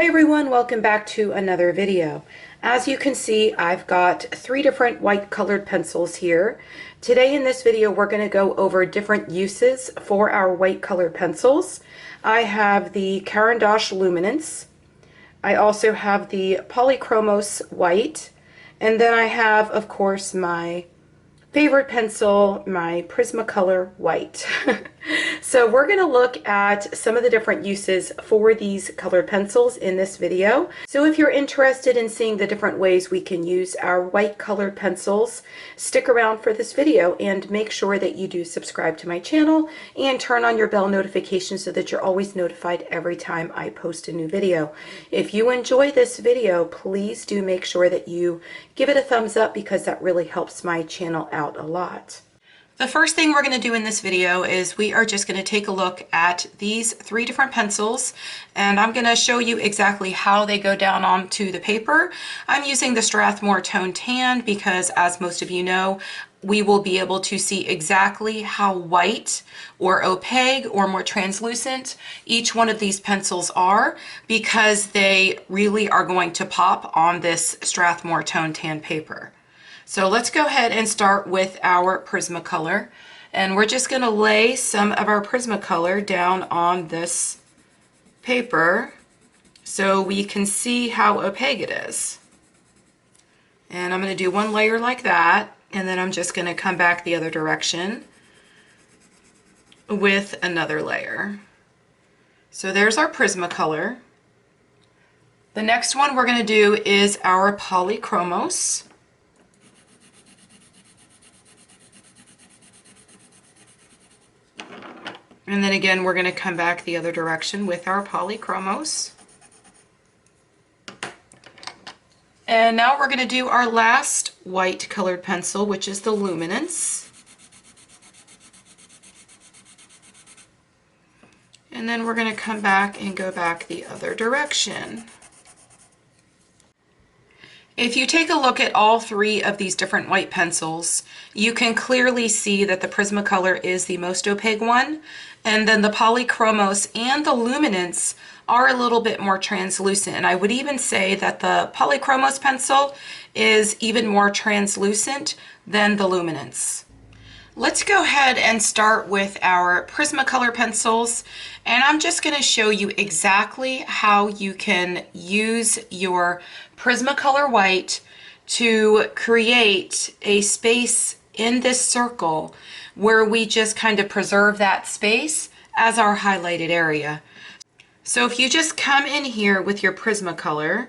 Hi everyone, welcome back to another video. As you can see, I've got 3 different white colored pencils here. Today in this video, we're going to go over different uses for our white colored pencils. I have the Caran Luminance. I also have the Polychromos white. And then I have, of course, my favorite pencil, my Prismacolor white. So we're going to look at some of the different uses for these colored pencils in this video. So if you're interested in seeing the different ways we can use our white colored pencils, stick around for this video and make sure that you do subscribe to my channel and turn on your bell notification so that you're always notified every time I post a new video. If you enjoy this video, please do make sure that you give it a thumbs up because that really helps my channel out a lot. The first thing we're going to do in this video is we are just going to take a look at these 3 different pencils, and I'm going to show you exactly how they go down onto the paper. I'm using the Strathmore Tone Tan because, as most of you know, we will be able to see exactly how white or opaque or more translucent each one of these pencils are, because they really are going to pop on this Strathmore Tone Tan paper. So let's go ahead and start with our Prismacolor, and we're just going to lay some of our Prismacolor down on this paper so we can see how opaque it is. And I'm going to do 1 layer like that, and then I'm just going to come back the other direction with another layer. So there's our Prismacolor. The next one we're going to do is our Polychromos. And then again, we're going to come back the other direction with our Polychromos. And now we're going to do our last white colored pencil, which is the Luminance. And then we're going to come back and go back the other direction. If you take a look at all 3 of these different white pencils, you can clearly see that the Prismacolor is the most opaque one, and then the Polychromos and the Luminance are a little bit more translucent. And I would even say that the Polychromos pencil is even more translucent than the Luminance. Let's go ahead and start with our Prismacolor pencils, and I'm just going to show you exactly how you can use your Prismacolor white to create a space in this circle where we just kind of preserve that space as our highlighted area. So if you just come in here with your Prismacolor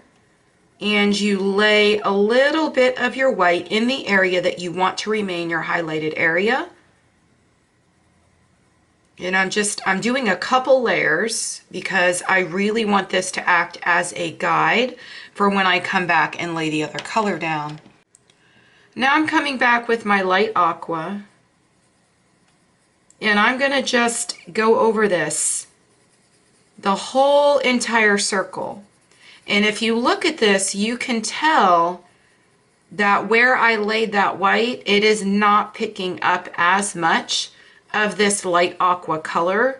and you lay a little bit of your white in the area that you want to remain your highlighted area. And I'm doing a couple layers because I really want this to act as a guide for when I come back and lay the other color down. Now I'm coming back with my light aqua, and I'm going to just go over this, the whole entire circle. And if you look at this, you can tell that where I laid that white, it is not picking up as much of this light aqua color.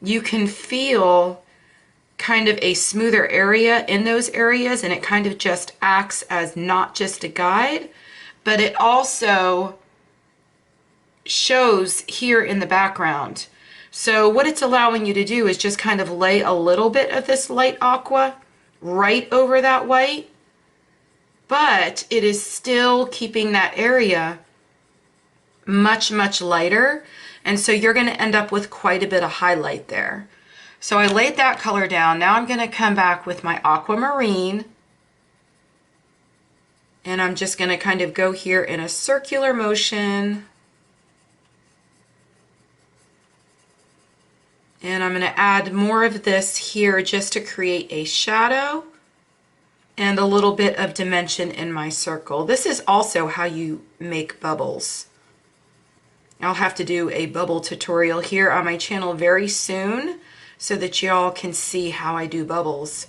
You can feel kind of a smoother area in those areas, and it kind of just acts as not just a guide, but it also shows here in the background. So what it's allowing you to do is just kind of lay a little bit of this light aqua right over that white, but it is still keeping that area much, much lighter, and so you're going to end up with quite a bit of highlight there. So I laid that color down. Now I'm going to come back with my aquamarine, and I'm just going to kind of go here in a circular motion. And I'm going to add more of this here just to create a shadow and a little bit of dimension in my circle. This is also how you make bubbles. I'll have to do a bubble tutorial here on my channel very soon so that y'all can see how I do bubbles.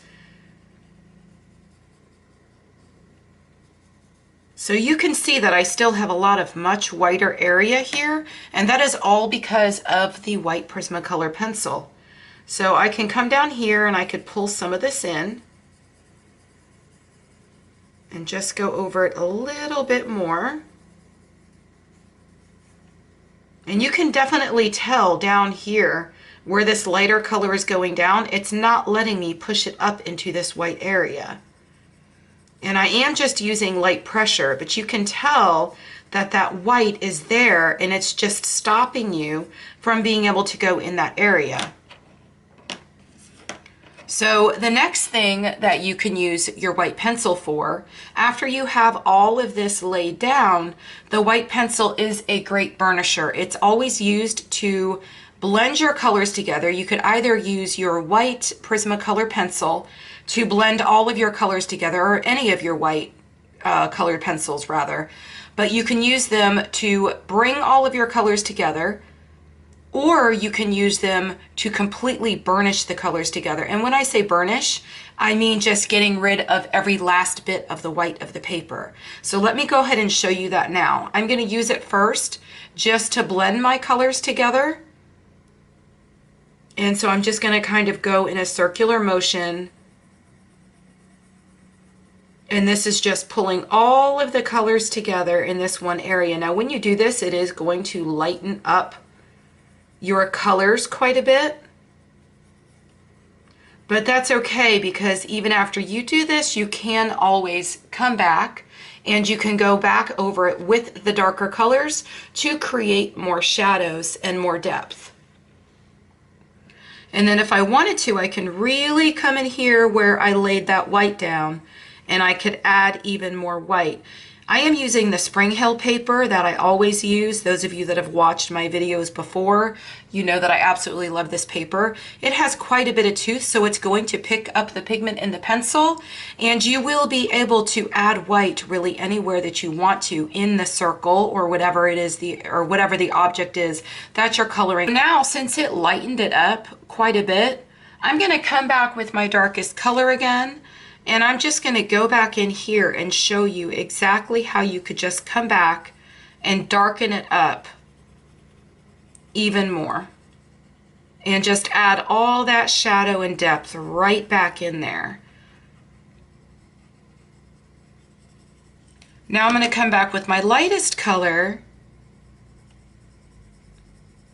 So you can see that I still have a lot of much whiter area here, and that is all because of the white Prismacolor pencil. So I can come down here and I could pull some of this in and just go over it a little bit more. And you can definitely tell down here where this lighter color is going down, it's not letting me push it up into this white area. And I am just using light pressure, but you can tell that that white is there and it's just stopping you from being able to go in that area. So the next thing that you can use your white pencil for, after you have all of this laid down, the white pencil is a great burnisher. It's always used to blend your colors together. You could either use your white Prismacolor pencil to blend all of your colors together, or any of your white colored pencils rather, but you can use them to bring all of your colors together, or you can use them to completely burnish the colors together. And when I say burnish, I mean just getting rid of every last bit of the white of the paper. So let me go ahead and show you that now. I'm going to use it first just to blend my colors together. And so I'm just going to kind of go in a circular motion. And this is just pulling all of the colors together in this one area. Now when you do this, it is going to lighten up your colors quite a bit, but that's okay, because even after you do this, you can always come back and you can go back over it with the darker colors to create more shadows and more depth. And then if I wanted to, I can really come in here where I laid that white down and I could add even more white. I am using the Spring Hill paper that I always use. Those of you that have watched my videos before, you know that I absolutely love this paper. It has quite a bit of tooth, so it's going to pick up the pigment in the pencil, and you will be able to add white really anywhere that you want to in the circle or whatever it is, whatever the object is that you're coloring. Now, since it lightened it up quite a bit, I'm going to come back with my darkest color again. And I'm just going to go back in here and show you exactly how you could just come back and darken it up even more. And just add all that shadow and depth right back in there. Now I'm going to come back with my lightest color.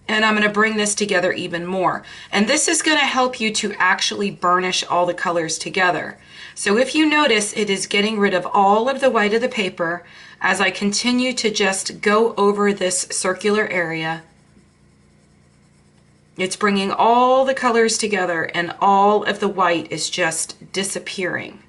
And I'm going to bring this together even more. And this is going to help you to actually burnish all the colors together. So if you notice, it is getting rid of all of the white of the paper as I continue to just go over this circular area. It's bringing all the colors together and all of the white is just disappearing.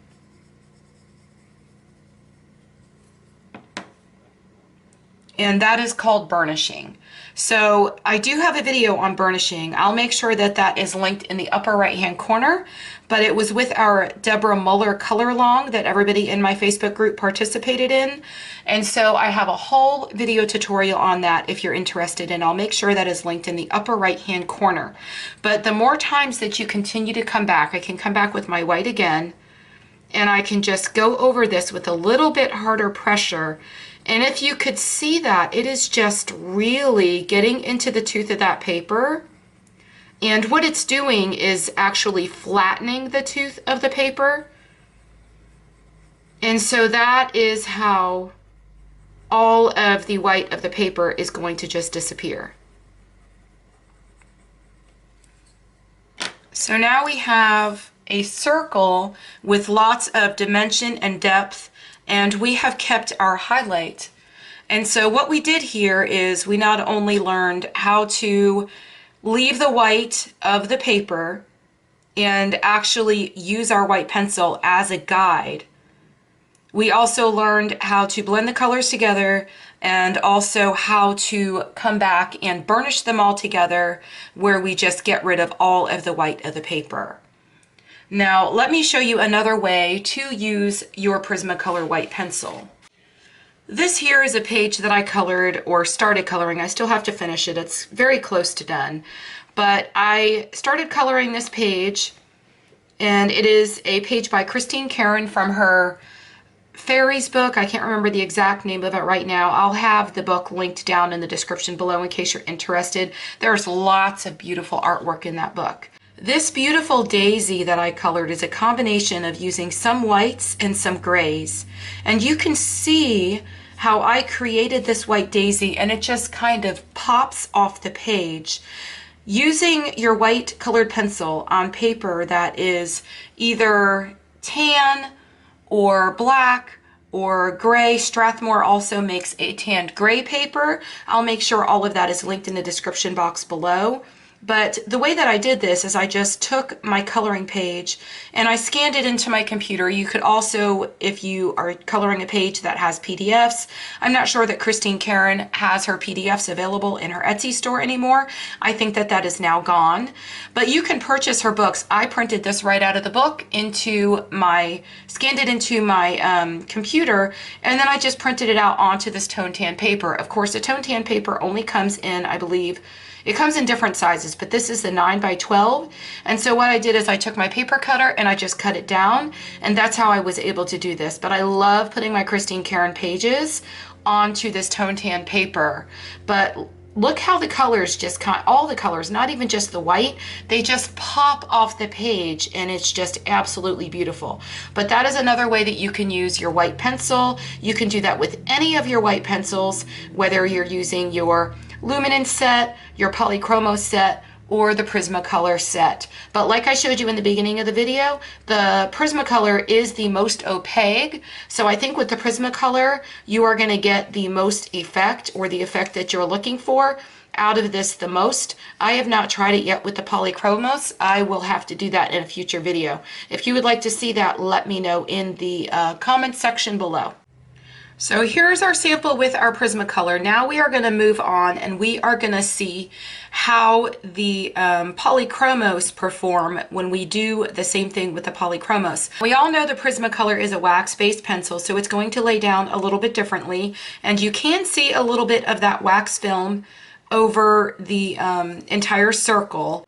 And that is called burnishing. So I do have a video on burnishing. I'll make sure that that is linked in the upper right hand corner, but it was with our Deborah Muller color along that everybody in my Facebook group participated in. And so I have a whole video tutorial on that if you're interested, and I'll make sure that is linked in the upper right hand corner. But the more times that you continue to come back, I can come back with my white again, and I can just go over this with a little bit harder pressure. And if you could see that, it is just really getting into the tooth of that paper. And what it's doing is actually flattening the tooth of the paper. And so that is how all of the white of the paper is going to just disappear. So now we have a circle with lots of dimension and depth, and we have kept our highlight. And so what we did here is we not only learned how to leave the white of the paper and actually use our white pencil as a guide, we also learned how to blend the colors together and also how to come back and burnish them all together, where we just get rid of all of the white of the paper. Now, let me show you another way to use your Prismacolor white pencil. This here is a page that I colored or started coloring. I still have to finish it. It's very close to done. But I started coloring this page, and it is a page by Caran from her Fairies book. I can't remember the exact name of it right now. I'll have the book linked down in the description below in case you're interested. There's lots of beautiful artwork in that book. This beautiful daisy that I colored is a combination of using some whites and some grays. And you can see how I created this white daisy, and it just kind of pops off the page. Using your white colored pencil on paper that is either tan or black or gray. Strathmore also makes a tanned gray paper. I'll make sure all of that is linked in the description box below. But the way that I did this is I just took my coloring page and I scanned it into my computer. You could also, if you are coloring a page that has PDFs, I'm not sure that Christine Caran has her PDFs available in her Etsy store anymore. I think that that is now gone. But you can purchase her books. I printed this right out of the book scanned it into my computer, and then I just printed it out onto this tone tan paper. Of course, the tone tan paper only comes in, I believe, it comes in different sizes, but this is the 9x12. And so what I did is I took my paper cutter and I just cut it down, and that's how I was able to do this. But I love putting my Christine Caran pages onto this tone tan paper. But look how the colors all the colors, not even just the white, they just pop off the page, and it's just absolutely beautiful. But that is another way that you can use your white pencil. You can do that with any of your white pencils, whether you're using your Luminance set, your Polychromos set, or the Prismacolor set. But like I showed you in the beginning of the video, the Prismacolor is the most opaque. So I think with the Prismacolor, you are going to get the most effect, or the effect that you're looking for out of this the most. I have not tried it yet with the Polychromos. I will have to do that in a future video. If you would like to see that, let me know in the comment section below. So here's our sample with our Prismacolor. Now we are going to move on, and we are going to see how the Polychromos perform when we do the same thing with the Polychromos. We all know the Prismacolor is a wax-based pencil, so it's going to lay down a little bit differently, and you can see a little bit of that wax film over the entire circle.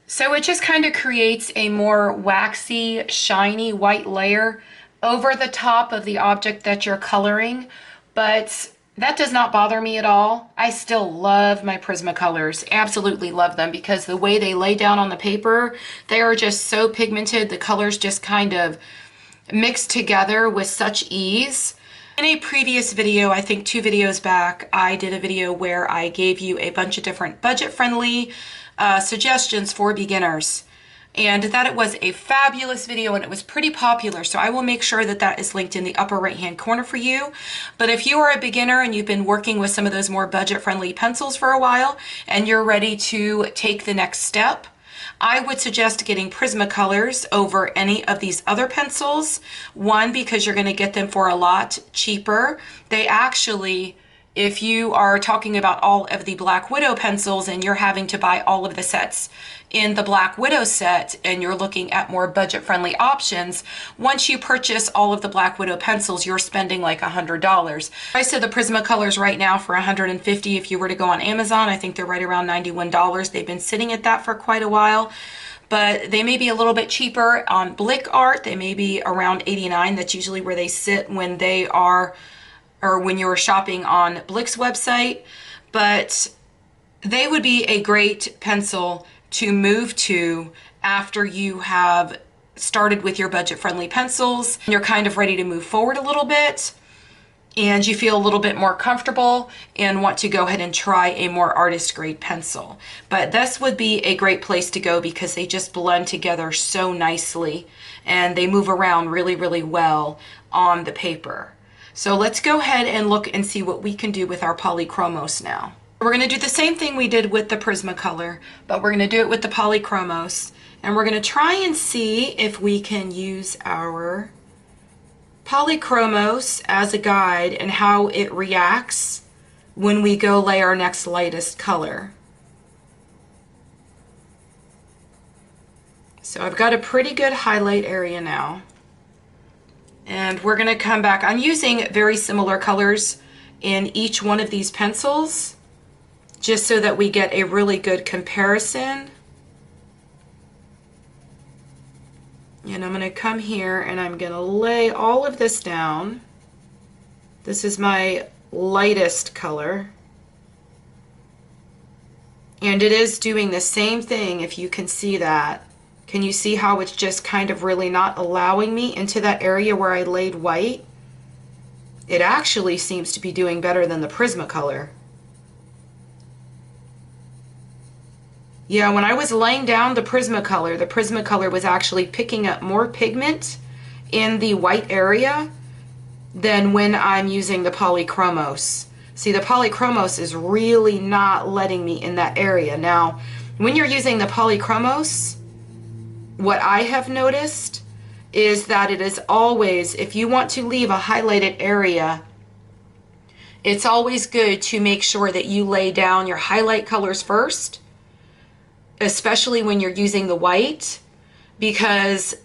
So it just kind of creates a more waxy, shiny white layer over the top of the object that you're coloring, but that does not bother me at all. I still love my Prismacolors, absolutely love them, because the way they lay down on the paper, they are just so pigmented. The colors just kind of mix together with such ease. In a previous video, I think 2 videos back, I did a video where I gave you a bunch of different budget-friendly suggestions for beginners. And that it was a fabulous video, and it was pretty popular, so I will make sure that that is linked in the upper right hand corner for you. But if you are a beginner and you've been working with some of those more budget friendly pencils for a while and you're ready to take the next step, I would suggest getting Prismacolors over any of these other pencils. One, because you're going to get them for a lot cheaper. They actually, if you are talking about all of the Black Widow pencils and you're having to buy all of the sets in the Black Widow set and you're looking at more budget-friendly options, once you purchase all of the Black Widow pencils, you're spending like $100. I said the Prismacolors right now for $150. If you were to go on Amazon, I think they're right around $91. They've been sitting at that for quite a while, but they may be a little bit cheaper on Blick Art. They may be around $89. That's usually where they sit when they are, or when you're shopping on Blick's website. But they would be a great pencil to move to after you have started with your budget-friendly pencils. You're kind of ready to move forward a little bit, and you feel a little bit more comfortable and want to go ahead and try a more artist grade pencil. But this would be a great place to go because they just blend together so nicely and they move around really, really well on the paper. So let's go ahead and look and see what we can do with our Polychromos now. We're going to do the same thing we did with the Prismacolor, but we're going to do it with the Polychromos. And we're going to try and see if we can use our Polychromos as a guide and how it reacts when we go lay our next lightest color. So I've got a pretty good highlight area now. And we're going to come back. I'm using very similar colors in each one of these pencils, just so that we get a really good comparison. And I'm going to come here and I'm going to lay all of this down. This is my lightest color. And it is doing the same thing, if you can see that. Can you see how it's just kind of really not allowing me into that area where I laid white? It actually seems to be doing better than the Prismacolor. Yeah, when I was laying down the Prismacolor was actually picking up more pigment in the white area than when I'm using the Polychromos. See, the Polychromos is really not letting me in that area. Now, when you're using the Polychromos, what I have noticed is that it is always, if you want to leave a highlighted area, it's always good to make sure that you lay down your highlight colors first, especially when you're using the white, because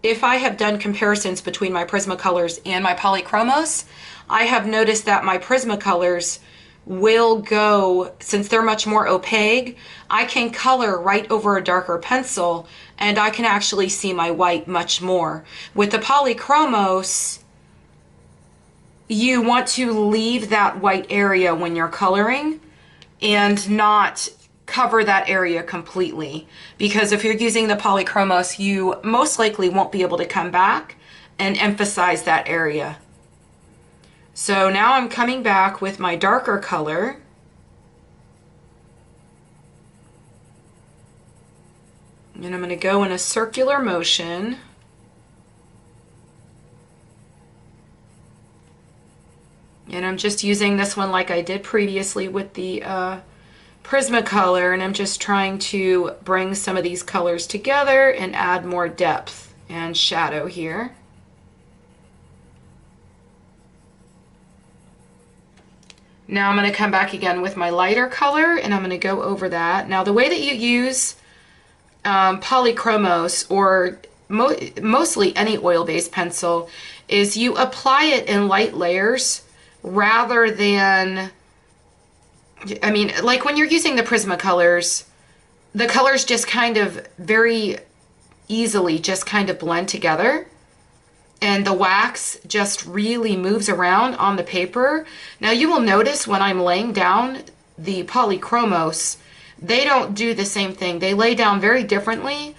if I have done comparisons between my Prismacolors and my Polychromos, I have noticed that my Prismacolors will go, since they're much more opaque, I can color right over a darker pencil and I can actually see my white much more. With the Polychromos, you want to leave that white area when you're coloring and not cover that area completely, because if you're using the Polychromos, you most likely won't be able to come back and emphasize that area. So now I'm coming back with my darker color, and I'm going to go in a circular motion. And I'm just using this one like I did previously with the Prismacolor, and I'm just trying to bring some of these colors together and add more depth and shadow here. Now I'm going to come back again with my lighter color and I'm going to go over that. Now the way that you use Polychromos, or mostly any oil-based pencil, is you apply it in light layers rather than, I mean, like when you're using the Prismacolors, the colors just kind of very easily just kind of blend together, and the wax just really moves around on the paper. Now you will notice when I'm laying down the Polychromos, they don't do the same thing. They lay down very differently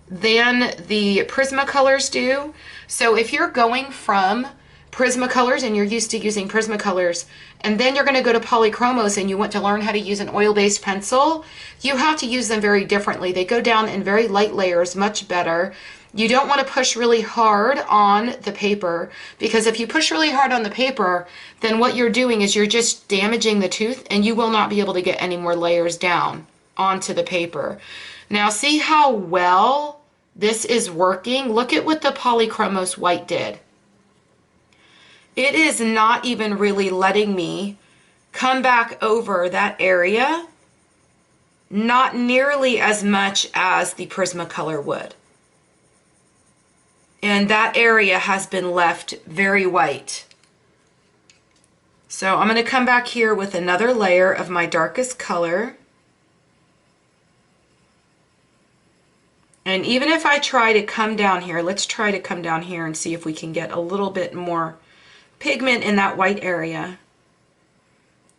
than the Prismacolors do. So if you're going from Prismacolors and you're used to using Prismacolors, and then you're going to go to Polychromos and you want to learn how to use an oil-based pencil, you have to use them very differently. They go down in very light layers much better. You don't want to push really hard on the paper, because if you push really hard on the paper, then what you're doing is you're just damaging the tooth and you will not be able to get any more layers down onto the paper. Now see how well this is working? Look at what the Polychromos white did. It is not even really letting me come back over that area, not nearly as much as the Prismacolor would. And that area has been left very white. So I'm going to come back here with another layer of my darkest color. And even if I try to come down here, let's try to come down here and see if we can get a little bit more pigment in that white area.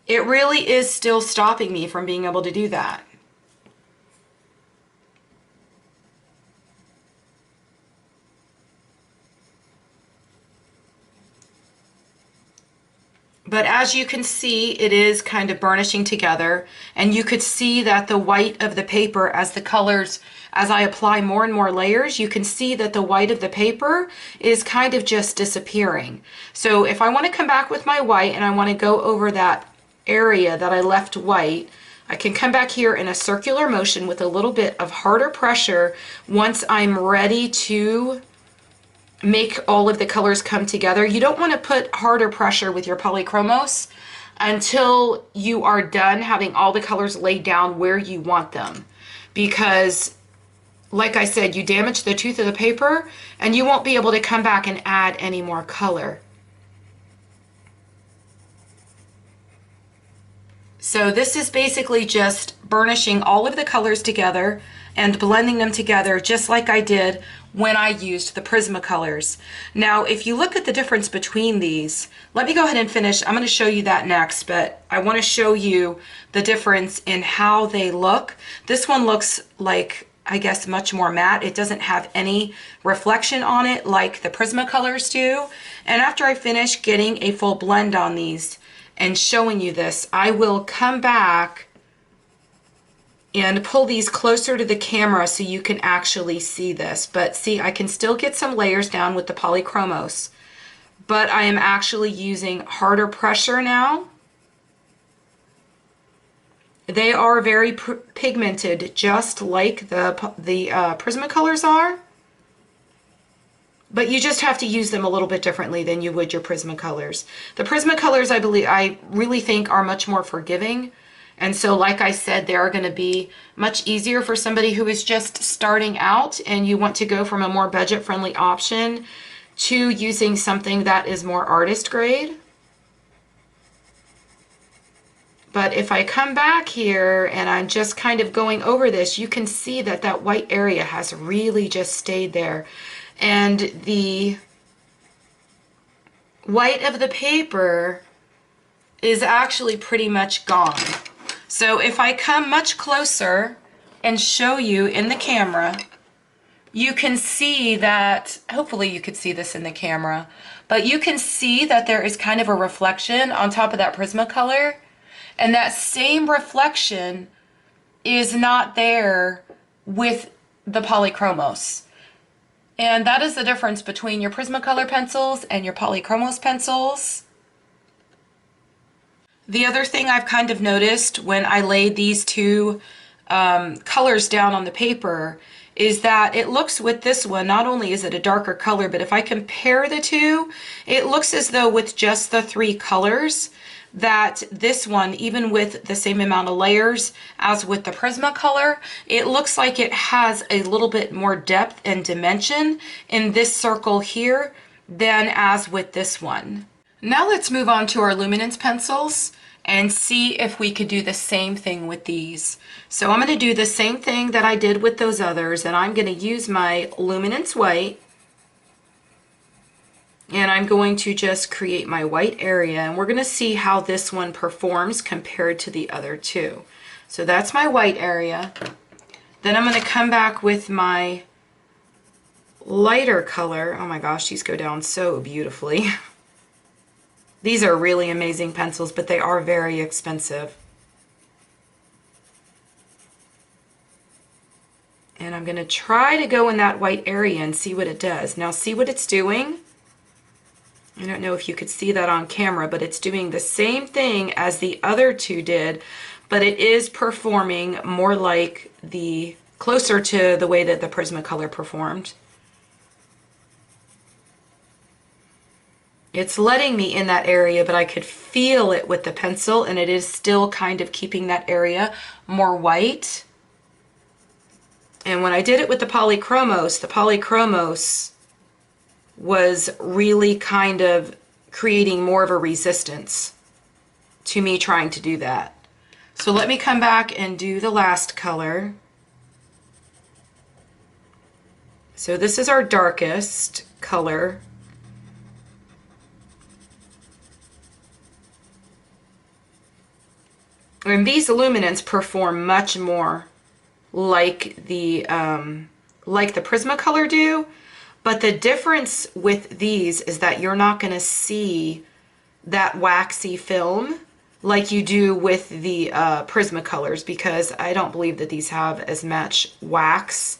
It really is still stopping me from being able to do that. But as you can see, it is kind of burnishing together, and you could see that the white of the paper, as the colors, as I apply more and more layers, you can see that the white of the paper is kind of just disappearing. So if I want to come back with my white and I want to go over that area that I left white, I can come back here in a circular motion with a little bit of harder pressure once I'm ready to make all of the colors come together. You don't want to put harder pressure with your Polychromos until you are done having all the colors laid down where you want them, because like I said, you damage the tooth of the paper and you won't be able to come back and add any more color. So this is basically just burnishing all of the colors together and blending them together just like I did when I used the Prismacolors. Now, if you look at the difference between these, let me go ahead and finish. I'm going to show you that next, but I want to show you the difference in how they look. This one looks like, I guess, much more matte. It doesn't have any reflection on it like the Prismacolors do. And after I finish getting a full blend on these and showing you this, I will come back and pull these closer to the camera so you can actually see this. But see, I can still get some layers down with the Polychromos, but I am actually using harder pressure now. They are very pigmented, just like the Prismacolors are, but you just have to use them a little bit differently than you would your Prismacolors. The Prismacolors, I really think, are much more forgiving. And so, like I said, they are going to be much easier for somebody who is just starting out and you want to go from a more budget-friendly option to using something that is more artist grade. But if I come back here and I'm just kind of going over this, you can see that that white area has really just stayed there. And the white of the paper is actually pretty much gone. So if I come much closer and show you in the camera, you can see that, hopefully you could see this in the camera, but you can see that there is kind of a reflection on top of that Prismacolor, and that same reflection is not there with the Polychromos. And that is the difference between your Prismacolor pencils and your Polychromos pencils. The other thing I've kind of noticed when I laid these two colors down on the paper is that it looks with this one, not only is it a darker color, but if I compare the two, it looks as though with just the three colors, that this one, even with the same amount of layers as with the Prismacolor, it looks like it has a little bit more depth and dimension in this circle here than as with this one. Now let's move on to our Luminance pencils and see if we could do the same thing with these. So I'm going to do the same thing that I did with those others, and I'm going to use my Luminance white, and I'm going to just create my white area, and we're going to see how this one performs compared to the other two. So that's my white area. Then I'm going to come back with my lighter color. Oh my gosh, these go down so beautifully. These are really amazing pencils, but they are very expensive. And I'm going to try to go in that white area and see what it does. Now see what it's doing? I don't know if you could see that on camera, but it's doing the same thing as the other two did, but it is performing more like closer to the way that the Prismacolor performed. It's letting me in that area, but I could feel it with the pencil, and it is still kind of keeping that area more white. And when I did it with the Polychromos was really kind of creating more of a resistance to me trying to do that. So let me come back and do the last color. So this is our darkest color. And these Luminance perform much more like the Prismacolor do, but the difference with these is that you're not going to see that waxy film like you do with the Prismacolors, because I don't believe that these have as much wax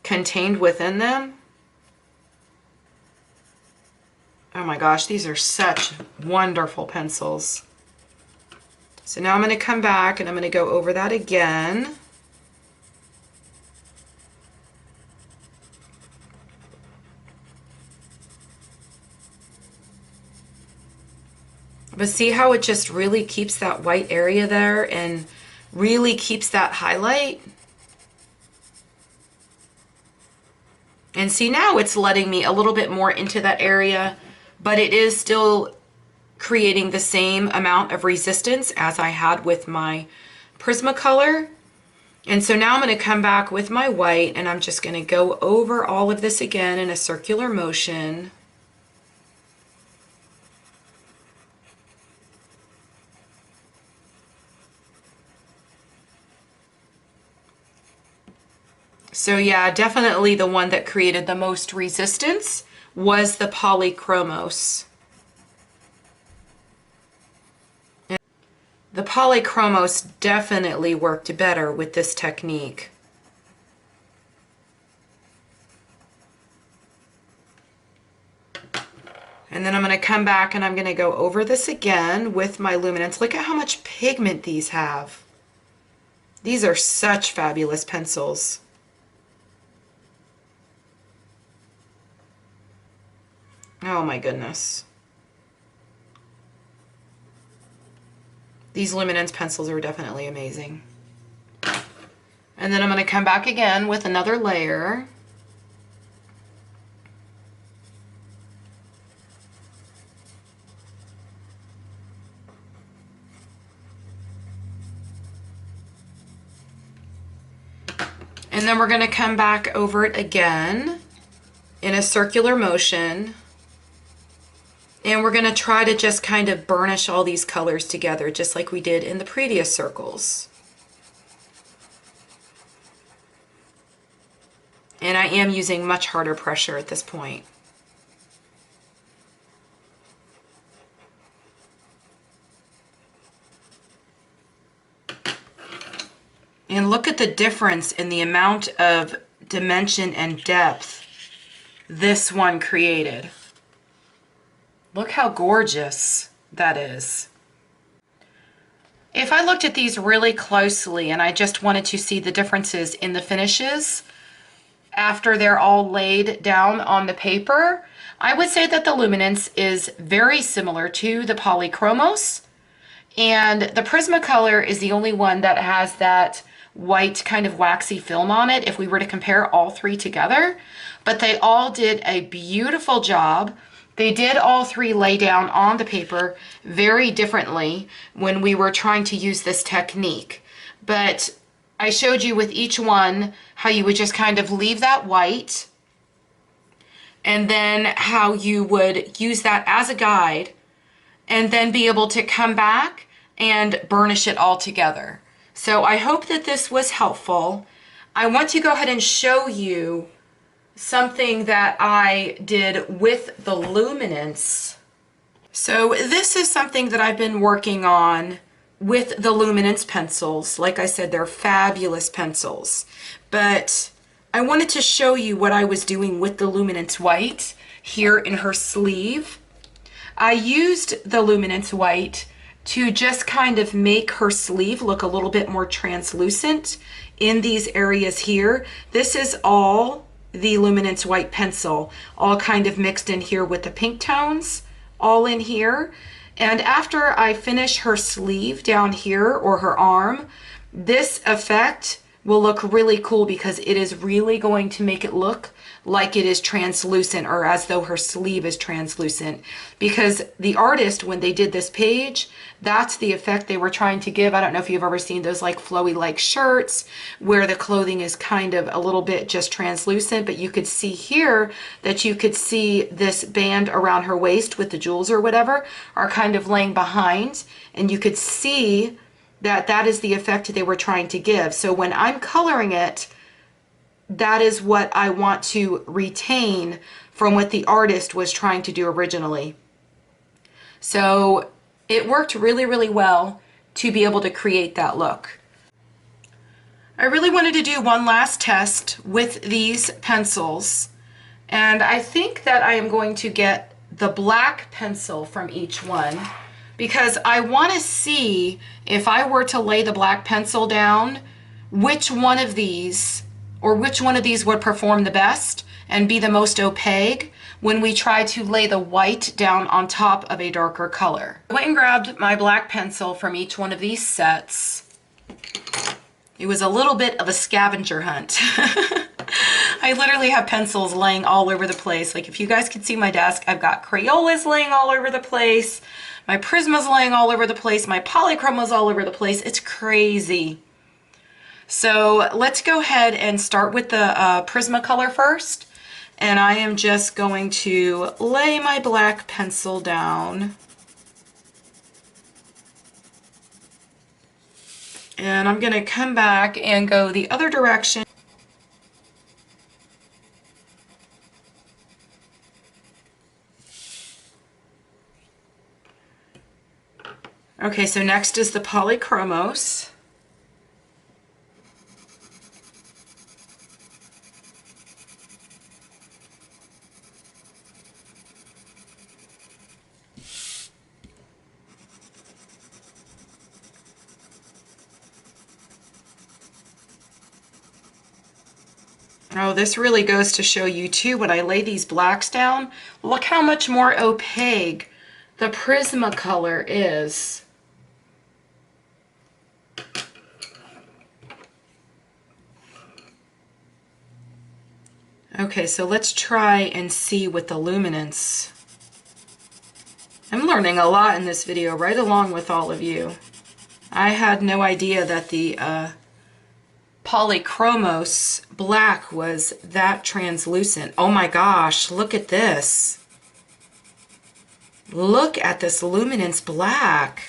contained within them. Oh my gosh, these are such wonderful pencils. So now I'm going to come back and I'm going to go over that again. But see how it just really keeps that white area there and really keeps that highlight? And see, now it's letting me a little bit more into that area, but it is still creating the same amount of resistance as I had with my Prismacolor. And so now I'm going to come back with my white, and I'm just going to go over all of this again in a circular motion. So yeah, definitely the one that created the most resistance was the Polychromos. The Polychromos definitely worked better with this technique. And then I'm going to come back and I'm going to go over this again with my Luminance. Look at how much pigment these have. These are such fabulous pencils. Oh my goodness. These Luminance pencils are definitely amazing. And then I'm going to come back again with another layer. And then we're going to come back over it again in a circular motion. And we're going to try to just kind of burnish all these colors together, just like we did in the previous circles. And I am using much harder pressure at this point. And look at the difference in the amount of dimension and depth this one created. Look how gorgeous that is. If I looked at these really closely and I just wanted to see the differences in the finishes after they're all laid down on the paper, I would say that the Luminance is very similar to the Polychromos, and the Prismacolor is the only one that has that white kind of waxy film on it if we were to compare all three together. But they all did a beautiful job. They did all three lay down on the paper very differently when we were trying to use this technique. But I showed you with each one how you would just kind of leave that white, and then how you would use that as a guide and then be able to come back and burnish it all together. So I hope that this was helpful. I want to go ahead and show you something that I did with the Luminance. So this is something that I've been working on with the Luminance pencils. Like I said, they're fabulous pencils, but I wanted to show you what I was doing with the Luminance white here in her sleeve. I used the Luminance white to just kind of make her sleeve look a little bit more translucent in these areas here. This is all the Luminance white pencil, all kind of mixed in here with the pink tones, all in here. And after I finish her sleeve down here, or her arm, this effect will look really cool because it is really going to make it look like it is translucent, or as though her sleeve is translucent. Because the artist, when they did this page, that's the effect they were trying to give. I don't know if you've ever seen those like flowy like shirts where the clothing is kind of a little bit just translucent, but you could see here that you could see this band around her waist with the jewels or whatever are kind of laying behind, and you could see that that is the effect they were trying to give. So when I'm coloring it, that is what I want to retain from what the artist was trying to do originally. So it worked really, really well to be able to create that look. I really wanted to do one last test with these pencils, and I think that I am going to get the black pencil from each one, because I want to see, if I were to lay the black pencil down, which one of these would perform the best and be the most opaque when we try to lay the white down on top of a darker color. I went and grabbed my black pencil from each one of these sets. It was a little bit of a scavenger hunt. I literally have pencils laying all over the place. Like if you guys could see my desk, I've got Crayolas laying all over the place. My Prisma's laying all over the place. My Polychromos all over the place. It's crazy. So let's go ahead and start with the Prismacolor first. And I am just going to lay my black pencil down. And I'm going to come back and go the other direction. Okay, so next is the Polychromos. Oh, this really goes to show you too, when I lay these blacks down, look how much more opaque the Prismacolor is. Okay, so let's try and see with the Luminance. I'm learning a lot in this video, right along with all of you. I had no idea that the Polychromos black was that translucent. Oh my gosh, look at this. Look at this Luminance black.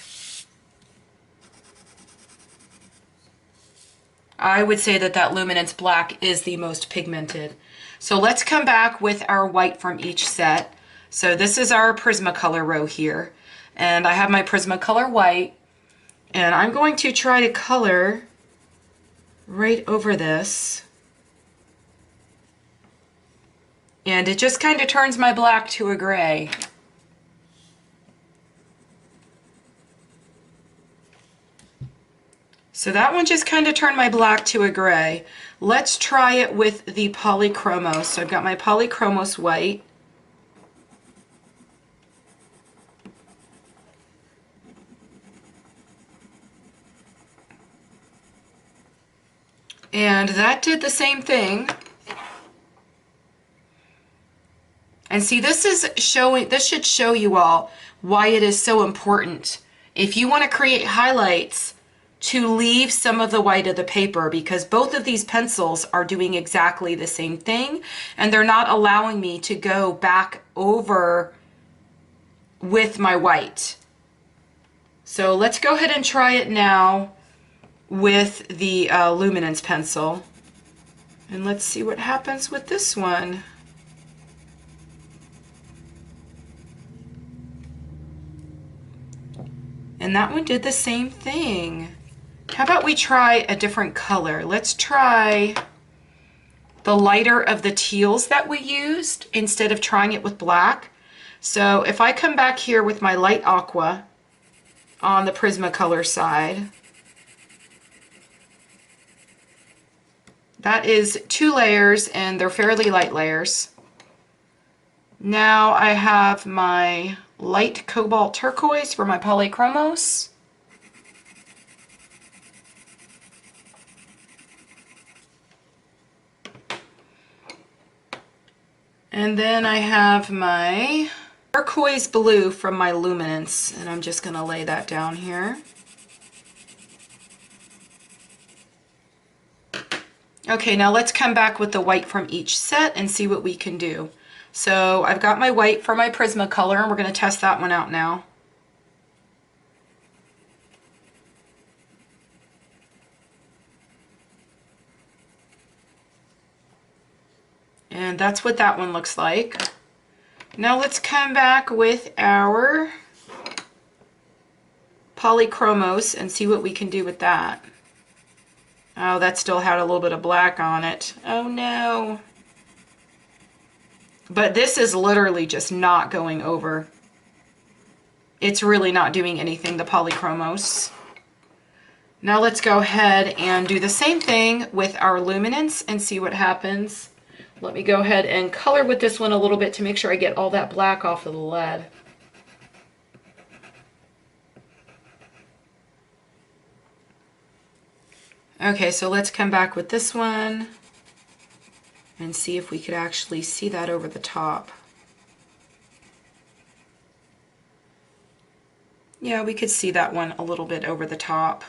I would say that that Luminance black is the most pigmented. So let's come back with our white from each set. So this is our Prismacolor row here. And I have my Prismacolor white. And I'm going to try to color right over this. And it just kind of turns my black to a gray. So that one just kind of turned my black to a gray. Let's try it with the Polychromos. So I've got my Polychromos white. And that did the same thing. And see, this should show you all why it is so important, if you want to create highlights, to leave some of the white of the paper, because both of these pencils are doing exactly the same thing, and they're not allowing me to go back over with my white. So let's go ahead and try it now with the Luminance pencil, and let's see what happens with this one. And that one did the same thing. How about we try a different color? Let's try the lighter of the teals that we used instead of trying it with black. So if I come back here with my light aqua on the Prismacolor side, that is 2 layers and they're fairly light layers. Now I have my light cobalt turquoise for my Polychromos. And then I have my turquoise blue from my Luminance, and I'm just going to lay that down here. Okay, now let's come back with the white from each set and see what we can do. So I've got my white for my Prismacolor, and we're going to test that one out now. And that's what that one looks like. Now let's come back with our Polychromos and see what we can do with that. Oh, that still had a little bit of black on it. Oh no. But this is literally just not going over. It's really not doing anything, the Polychromos. Now let's go ahead and do the same thing with our Luminance and see what happens. Let me go ahead and color with this one a little bit to make sure I get all that black off of the lead. Okay, so let's come back with this one and see if we could actually see that over the top. Yeah, we could see that one a little bit over the top.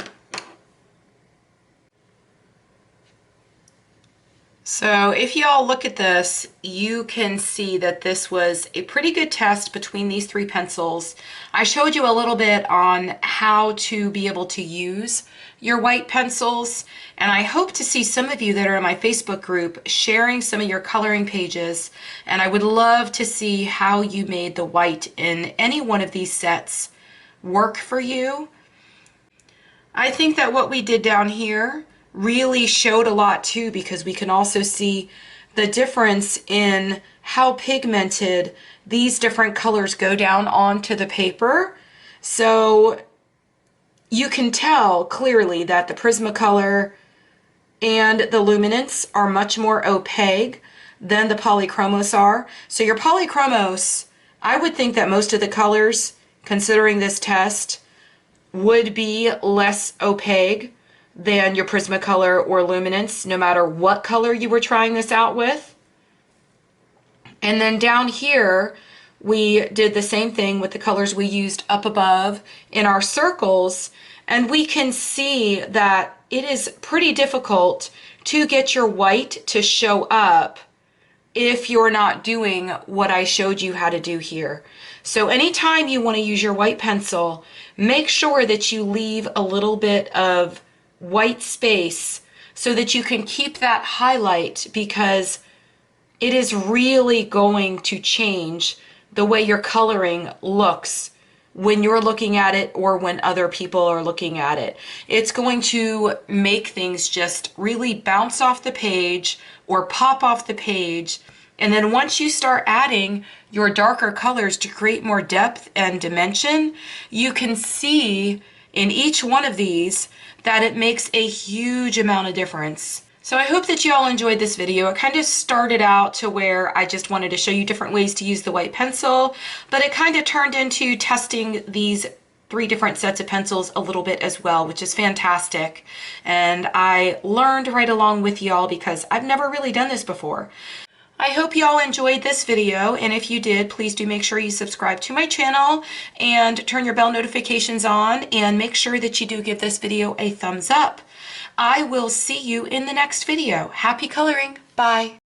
So if you all look at this, you can see that this was a pretty good test between these three pencils. I showed you a little bit on how to be able to use your white pencils, and I hope to see some of you that are in my Facebook group sharing some of your coloring pages, and I would love to see how you made the white in any one of these sets work for you. I think that what we did down here really showed a lot too, because we can also see the difference in how pigmented these different colors go down onto the paper. So you can tell clearly that the Prismacolor and the Luminance are much more opaque than the Polychromos are. So your Polychromos, I would think that most of the colors, considering this test, would be less opaque than your Prismacolor or Luminance, no matter what color you were trying this out with. And then down here, we did the same thing with the colors we used up above in our circles, and we can see that it is pretty difficult to get your white to show up if you're not doing what I showed you how to do here. So anytime you want to use your white pencil, make sure that you leave a little bit of white space so that you can keep that highlight, because it is really going to change the way your coloring looks when you're looking at it or when other people are looking at it. It's going to make things just really bounce off the page or pop off the page. And then once you start adding your darker colors to create more depth and dimension, you can see in each one of these that it makes a huge amount of difference. So I hope that you all enjoyed this video. It kind of started out to where I just wanted to show you different ways to use the white pencil, but it kind of turned into testing these three different sets of pencils a little bit as well, which is fantastic. And I learned right along with y'all because I've never really done this before. I hope you all enjoyed this video, and if you did, please do make sure you subscribe to my channel and turn your bell notifications on, and make sure that you do give this video a thumbs up. I will see you in the next video. Happy coloring. Bye.